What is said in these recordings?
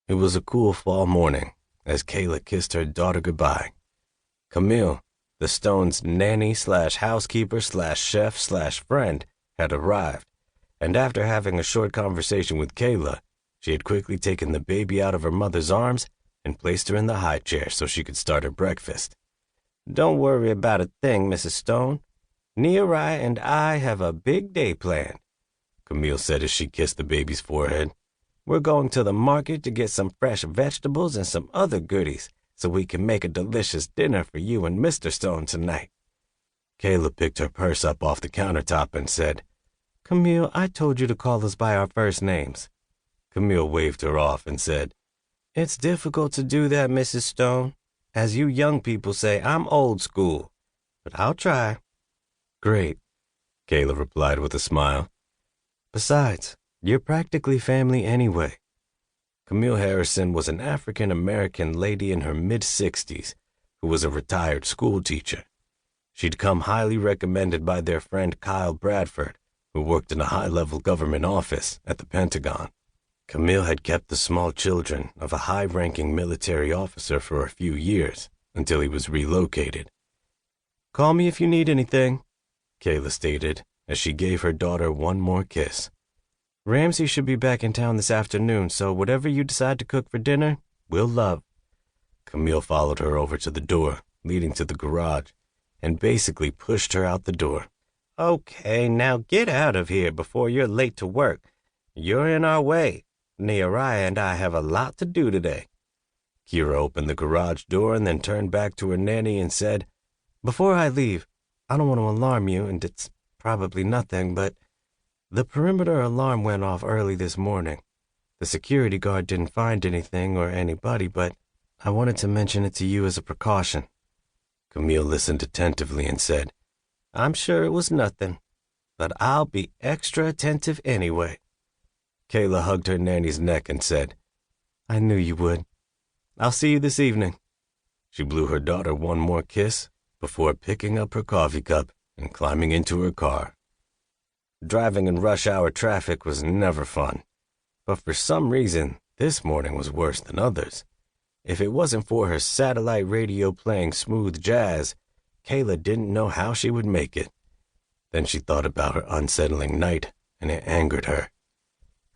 It was a cool fall morning as Keilah kissed her daughter goodbye. Camille, the Stones' nanny/housekeeper/chef/friend, had arrived, and after having a short conversation with Keilah, she had quickly taken the baby out of her mother's arms and placed her in the high chair so she could start her breakfast. "Don't worry about a thing, Mrs. Stone. Nehariah and I have a big day planned," Camille said as she kissed the baby's forehead. "We're going to the market to get some fresh vegetables and some other goodies so we can make a delicious dinner for you and Mr. Stone tonight." Keilah picked her purse up off the countertop and said, "Camille, I told you to call us by our first names." Camille waved her off and said, "It's difficult to do that, Mrs. Stone. As you young people say, I'm old school, but I'll try." "Great," Keilah replied with a smile. "Besides, you're practically family anyway." Camille Harrison was an African-American lady in her mid-60s who was a retired school teacher. She'd come highly recommended by their friend Kyle Bradford, who worked in a high-level government office at the Pentagon. Camille had kept the small children of a high-ranking military officer for a few years until he was relocated. "Call me if you need anything," Keilah stated as she gave her daughter one more kiss. "Ramsey should be back in town this afternoon, so whatever you decide to cook for dinner, we'll love." Camille followed her over to the door leading to the garage and basically pushed her out the door. "Okay, now get out of here before you're late to work. You're in our way. Nehariah and I have a lot to do today." Kira opened the garage door and then turned back to her nanny and said, "Before I leave, I don't want to alarm you, and it's probably nothing, but the perimeter alarm went off early this morning. The security guard didn't find anything or anybody, but I wanted to mention it to you as a precaution." Camille listened attentively and said, "I'm sure it was nothing, but I'll be extra attentive anyway." Keilah hugged her nanny's neck and said, "I knew you would. I'll see you this evening." She blew her daughter one more kiss before picking up her coffee cup and climbing into her car. Driving in rush hour traffic was never fun, but for some reason, this morning was worse than others. If it wasn't for her satellite radio playing smooth jazz, Keilah didn't know how she would make it. Then she thought about her unsettling night, and it angered her.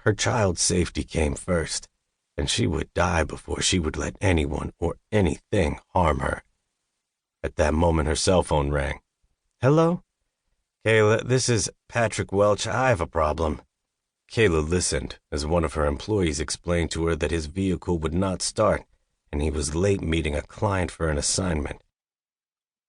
Her child's safety came first, and she would die before she would let anyone or anything harm her. At that moment, her cell phone rang. "Hello? Keilah, this is Patrick Welch. I have a problem." Keilah listened as one of her employees explained to her that his vehicle would not start, and he was late meeting a client for an assignment.